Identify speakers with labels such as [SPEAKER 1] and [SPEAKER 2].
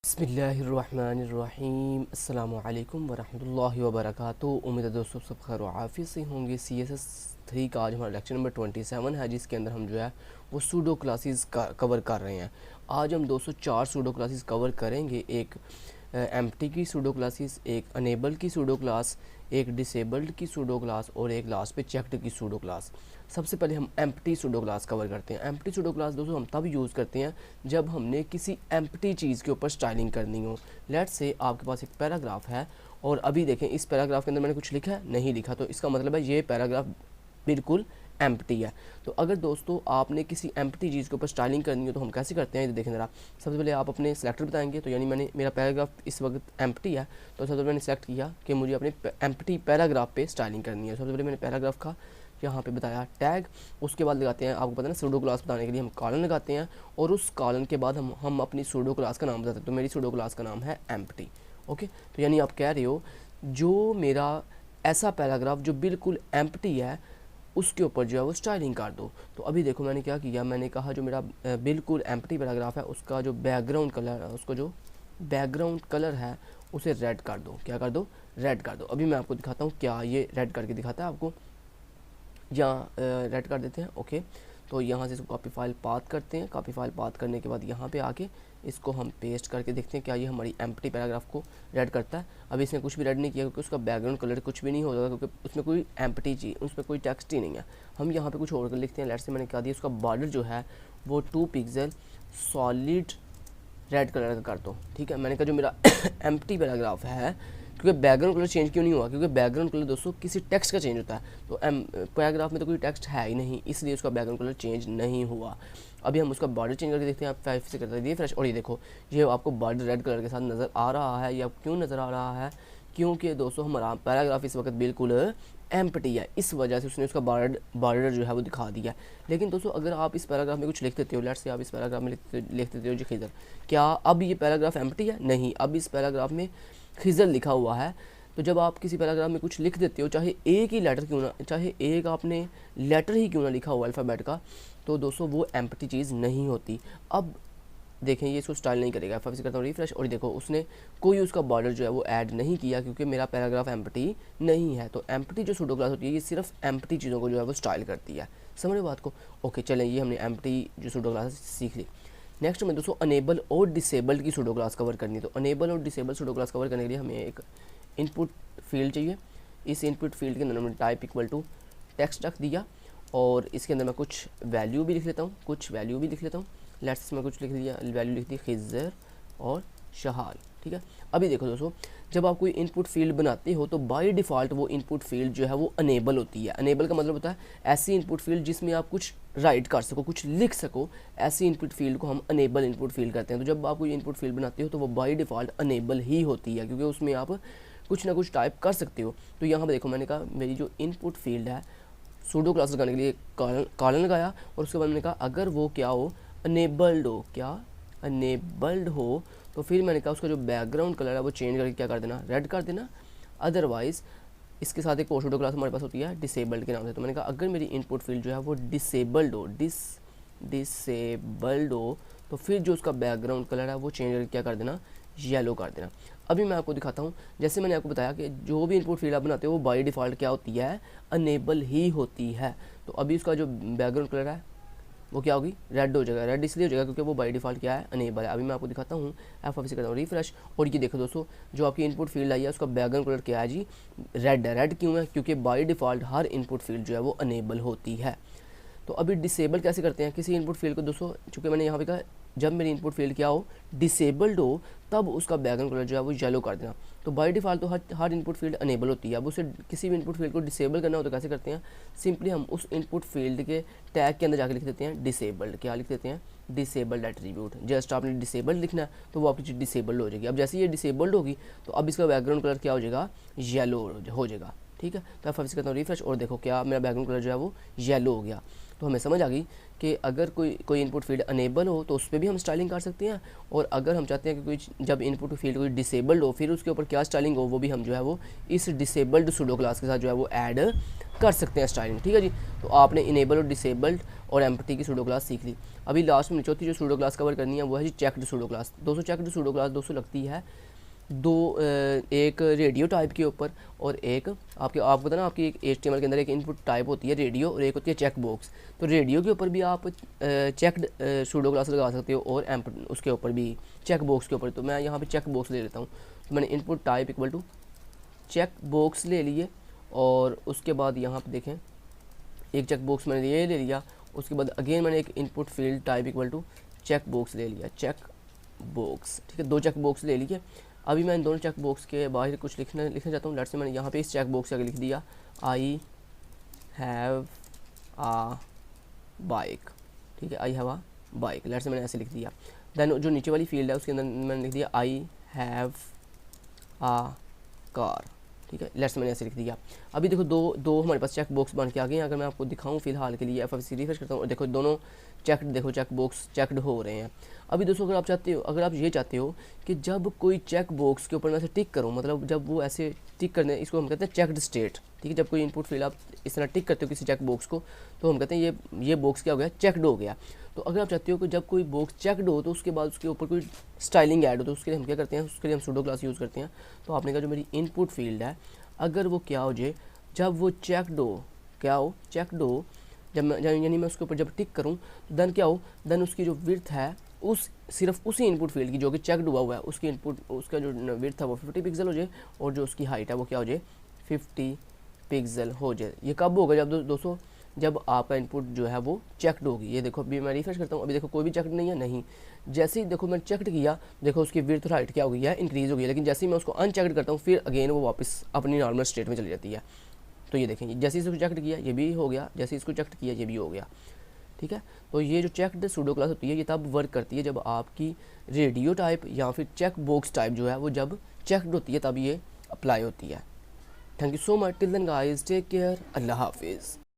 [SPEAKER 1] बिस्मिल्लाहिर्रहमानिर्रहीम अस्सलामु अलैकुम वरहमतुल्लाहि वबरकातुहू। उम्मीद है दोस्तों सब खैर व आफियत से होंगे। CSS 3 का आज हमारा लेक्चर नंबर 27 है, जिसके अंदर हम जो है वो सूडो क्लासेस कवर कर रहे हैं। आज हम 204 सूडो क्लासेस कवर करेंगे। एक एम्प्टी की सूडो क्लासेस, एक अनेबल की सूडो क्लास, एक डिसेबल्ड की सूडो क्लास और एक लास्ट पे चेक्ड की सूडो क्लास। सबसे पहले हम एम्प्टी सूडो क्लास कवर करते हैं। एम्प्टी सूडो क्लास दोस्तों हम तब यूज़ करते हैं जब हमने किसी एम्प्टी चीज़ के ऊपर स्टाइलिंग करनी हो। लेट्स से आपके पास एक पैराग्राफ है और अभी देखें इस पैराग्राफ के अंदर मैंने कुछ लिखा है, नहीं लिखा, तो इसका मतलब है ये पैराग्राफ बिल्कुल एम्प्टी है। तो अगर दोस्तों आपने किसी एम्प्टी चीज़ के ऊपर स्टाइलिंग करनी हो तो हम कैसे करते हैं, ये देखें ज़रा। सबसे पहले आप अपने सेलेक्टर बताएंगे, तो यानी मेरा पैराग्राफ इस वक्त एम्प्टी है, तो सबसे पहले मैंने सेलेक्ट किया कि मुझे अपने एम्प्टी पैराग्राफ पे स्टाइलिंग करनी है। सबसे पहले मैंने पैराग्राफ का यहाँ पे बताया टैग, उसके बाद लगाते हैं, आपको पता है ना सूडो क्लास बताने के लिए हम कॉलन लगाते हैं और उस कॉलन के बाद हम अपनी सूडो क्लास का नाम बताते हैं। तो मेरी सूडो क्लास का नाम है एम्प्टी। ओके, तो यानी आप कह रहे हो जो मेरा ऐसा पैराग्राफ जो बिल्कुल एम्प्टी है उसके ऊपर जो है वो स्टाइलिंग कर दो। तो अभी देखो मैंने क्या किया, मैंने कहा जो मेरा बिल्कुल एम्प्टी पैराग्राफ है उसका जो बैकग्राउंड कलर है, उसको जो बैकग्राउंड कलर है उसे रेड कर दो। क्या कर दो? रेड कर दो। अभी मैं आपको दिखाता हूँ क्या ये रेड करके दिखाता है आपको। यहाँ रेड कर देते हैं। ओके, तो यहाँ से इसको कॉपी फाइल पाथ करते हैं। कॉपी फाइल पाथ करने के बाद यहाँ पे आके इसको हम पेस्ट करके देखते हैं क्या ये हमारी एम्प्टी पैराग्राफ को रेड करता है। अभी इसमें कुछ भी रेड नहीं किया क्योंकि उसका बैकग्राउंड कलर कुछ भी नहीं होगा, क्योंकि उसमें कोई एम्प्टी चीज़, उसमें कोई टेक्स्ट ही नहीं है। हम यहाँ पे कुछ और लिखते हैं। लेट्स से मैंने क्या दिया, उसका बॉर्डर जो है वो 2 पिक्सल सॉलिड रेड कलर का कर दो। ठीक है, मैंने कहा जो मेरा एम्प्टी पैराग्राफ है, क्योंकि बैकग्राउंड कलर चेंज क्यों नहीं हुआ, क्योंकि बैकग्राउंड कलर दोस्तों किसी टेक्स्ट का चेंज होता है, तो पैराग्राफ में तो कोई टेक्स्ट है ही नहीं, इसलिए उसका बैकग्राउंड कलर चेंज नहीं हुआ। अभी हम उसका बॉर्डर चेंज करके देखते हैं। आप 5 से करते दिए फ्रेश, और ये देखो ये आपको बॉर्डर रेड कलर के साथ नज़र आ रहा है। या क्यों नज़र आ रहा है? क्योंकि दोस्तों हमारा पैराग्राफ इस वक्त बिल्कुल एम्प्टी है, इस वजह से उसने उसका बॉर्डर जो है वो दिखा दिया। लेकिन दोस्तों अगर आप इस पैराग्राफ में कुछ लिख देते हो, लेट्स से आप इस पैराग्राफ में लिख देते हो जी खिजर, क्या अब ये पैराग्राफ एम्प्टी है? नहीं, अब इस पैराग्राफ में खिजर लिखा हुआ है। तो जब आप किसी पैराग्राफ में कुछ लिख देते हो, चाहे एक ही लेटर क्यों ना, चाहे एक आपने लेटर ही क्यों ना लिखा हुआ अल्फ़ाबेट का, तो दोस्तों वो एम्प्टी चीज़ नहीं होती। अब देखें ये इसको स्टाइल नहीं करेगा। F5 से करता हूँ रिफ्रेश, और देखो उसने कोई उसका बॉर्डर जो है वो ऐड नहीं किया क्योंकि मेरा पैराग्राफ एम्प्टी नहीं है। तो एम्प्टी जो सूडो क्लास होती है ये सिर्फ एम्प्टी चीज़ों को जो है वो स्टाइल करती है। समझ रहे बात को? ओके, चलें, ये हमने एम्प्टी जो सूडो क्लास सीख ली। नेक्स्ट में दोस्तों अनेबल और डिसेबल्ड की सूडो क्लास कवर करनी है। तो अनेबल और डिसेबल सूडो क्लास कवर करने के लिए हमें एक इनपुट फील्ड चाहिए। इस इनपुट फील्ड के अंदर हमने टाइप इक्वल टू टेक्स्ट रख दिया और इसके अंदर मैं कुछ वैल्यू भी लिख लेता हूँ। लेट्स में कुछ लिख दिया, वैल्यू लिख दी खिजर और शहाल। ठीक है, अभी देखो दोस्तों जब आप कोई इनपुट फील्ड बनाते हो तो बाय डिफ़ॉल्ट वो इनपुट फील्ड जो है वो अनेबल होती है। अनेबल का मतलब होता है ऐसी इनपुट फील्ड जिसमें आप कुछ राइट कर सको, कुछ लिख सको, ऐसी इनपुट फील्ड को हम अनेबल इनपुट फील्ड कहते हैं। तो जब आप कोई इनपुट फील्ड बनाते हो तो वो बाय डिफ़ॉल्ट अनेबल ही होती है, क्योंकि उसमें आप कुछ ना कुछ टाइप कर सकते हो। तो यहाँ पर देखो मैंने कहा मेरी जो इनपुट फील्ड है सूडो क्लास लगाने के लिए कॉलन लगाया और उसके बाद मैंने कहा अगर वो क्या हो, अनेबल्ड हो। क्या? अनेबल्ड हो। तो फिर मैंने कहा उसका जो बैकग्राउंड कलर है वो चेंज करके क्या कर देना, रेड कर देना। अदरवाइज़ इसके साथ एक और सूडो क्लास हमारे पास होती है डिसेबल्ड के नाम से। तो मैंने कहा अगर मेरी इनपुट फील्ड जो है वो डिसेबल्ड हो, डिसेबल्ड हो, तो फिर जो उसका बैकग्राउंड कलर है वो चेंज करके क्या कर देना, येलो कर देना। अभी मैं आपको दिखाता हूँ, जैसे मैंने आपको बताया कि जो भी इनपुट फील्ड आप बनाते हो वो बाय डिफ़ॉल्ट क्या होती है, अनेबल ही होती है। तो अभी उसका जो बैकग्राउंड कलर है वो क्या होगी, रेड हो जाएगा। रेड इसलिए हो जाएगा क्योंकि वो बाय डिफ़ॉल्ट क्या है, अनेबल है। अभी मैं आपको दिखाता हूँ, F5 से करता हूँ रिफ्रेश, और ये देखो दोस्तों जो आपकी इनपुट फील्ड आई है उसका बैकग्राउंड कलर क्या है जी, रेड है। रेड क्यों है? क्योंकि by default her input field जो है वो अनेबल होती है। तो अभी डिसेबल कैसे करते हैं किसी इनपुट फील्ड को दोस्तों, चूँकि मैंने यहाँ पे कहा जब मेरी इनपुट फील्ड क्या हो, डिसेबल्ड हो, तब उसका बैकग्राउंड कलर जो है वो येलो कर देना। तो बाय डिफ़ॉल्ट तो हर इनपुट फील्ड अनेबल होती है। अब उसे किसी भी इनपुट फील्ड को डिसेबल करना हो तो कैसे करते हैं, सिंपली हम उस इनपुट फील्ड के टैग के अंदर जाकर लिख देते हैं डिसेबल्ड। क्या लिख देते हैं? Disabled attribute. जस्ट आपने डिसेबल्ड लिखना है तो वो आपकी चीज़ डिसेबल्ड हो जाएगी। अब जैसे ये डिसेबल्ड होगी तो अब इसका बैकग्राउंड कलर क्या हो जाएगा, येलो हो जाएगा। ठीक है। तो F5 से करता हूँ रिफ्रेश और देखो क्या मेरा बैकग्राउंड कलर जो है वो येलो हो गया। तो हमें समझ आ गई कि अगर कोई इनपुट फील्ड अनेबल हो तो उस पर भी हम स्टाइलिंग कर सकते हैं, और अगर हम चाहते हैं कि कोई जब इनपुट फील्ड कोई डिसेबल्ड हो फिर उसके ऊपर क्या स्टाइलिंग हो, वो भी हम जो है वो इस डिसेबल्ड सूडो क्लास के साथ जो है वो ऐड कर सकते हैं स्टाइलिंग, ठीक है जी। तो आपने इनेबल और डिसेबल्ड और एम्प्टी की सूडो क्लास सीख ली। अभी लास्ट में चौथी जो सूडो क्लास कवर करनी है वो है जी चेक्ड सूडो क्लास। दोस्तों चेक्ड सूडो क्लास दोस्तों लगती है एक रेडियो टाइप के ऊपर और एक आपको पता ना आपकी एक HTML के अंदर एक इनपुट टाइप होती है रेडियो और एक होती है चेक बॉक्स। तो रेडियो के ऊपर भी आप चेक्ड सूडो क्लास लगा सकते हो और उसके ऊपर भी चेक बॉक्स के ऊपर। तो मैं यहाँ पे चेक बॉक्स ले लेता हूँ। तो मैंने input type equal to check box ले लिए और उसके बाद यहाँ पे देखें एक चेक बॉक्स मैंने ये ले लिया। उसके बाद अगेन मैंने एक input field type equal to check box ले लिया, चेक बॉक्स, ठीक है। 2 चेक बॉक्स ले लिए। अभी मैं इन दोनों चेक बॉक्स के बाहर कुछ लिखना चाहता हूँ। लेट्स से मैंने यहाँ पे इस चेक बॉक्स के आगे लिख दिया आई हैव आ बाइक, ठीक है, I have a bike. Let's say मैंने ऐसे लिख दिया। देन जो नीचे वाली फील्ड है उसके अंदर मैंने लिख दिया आई हैव आ कार, ठीक है। लेट्स मैंने ऐसे लिख दिया। अभी देखो दो हमारे पास चेक बॉक्स बन के आ गए हैं। अगर मैं आपको दिखाऊं फिलहाल के लिए F5 रिफ्रेश करता हूँ और देखो दोनों चेक बॉक्स चेकड हो रहे हैं। अभी दोस्तों अगर आप ये चाहते हो कि जब कोई चेक बॉक्स के ऊपर मैं ऐसे टिक करूँ, मतलब जब वो ऐसे टिक करने, इसको हम कहते हैं चेकड स्टेट, ठीक है। जब कोई इनपुट फील्ड आप इस तरह टिक करते हो किसी चेक बॉक्स को तो हम कहते हैं ये बॉक्स क्या हो गया, चेकड हो गया। तो अगर आप चाहते हो कि जब कोई बॉक्स चेकड हो तो उसके बाद उसके ऊपर कोई स्टाइलिंग ऐड हो तो उसके लिए हम क्या करते हैं, उसके लिए हम सूडो क्लास यूज़ करते हैं। तो आपने कहा जो मेरी इनपुट फील्ड है अगर वो क्या हो जाए, जब वो चेकड हो, क्या हो, चेकड हो, यानी मैं उसके ऊपर जब टिक करूं तो देन क्या हो, देन उसकी जो विड्थ है सिर्फ उसी इनपुट फील्ड की जो कि चेकड हुआ है उसकी उसका जो विड्थ है वो 50 पिक्सल हो जाए और जो उसकी हाइट है वो क्या हो जाए 50 पिक्सल हो जाए। ये कब होगा, जब दोस्तों जब आपका इनपुट जो है वो चेकड होगी। ये देखो अभी मैं रिफ्रेश करता हूँ, अभी देखो कोई भी चेकड नहीं है, नहीं। जैसे ही देखो मैंने चेकड किया देखो उसकी विड्थ और हाइट क्या हो गई है, इंक्रीज़ हो गई है। लेकिन जैसे ही मैं उसको अनचेकड करता हूँ फिर अगेन वो वापस अपनी नॉर्मल स्टेट में चली जाती है। तो ये देखें जैसे इसको चेकड किया ये भी हो गया, जैसे इसको चेकड किया ये भी हो गया, ठीक है। तो ये जो चेकड सूडो क्लास होती है ये तब वर्क करती है जब आपकी रेडियो टाइप या फिर चेक बॉक्स टाइप जो है वो जब चेकड होती है तब ये अप्लाई होती है। Thank you so much, till then guys, take care, अल्लाह हाफिज़।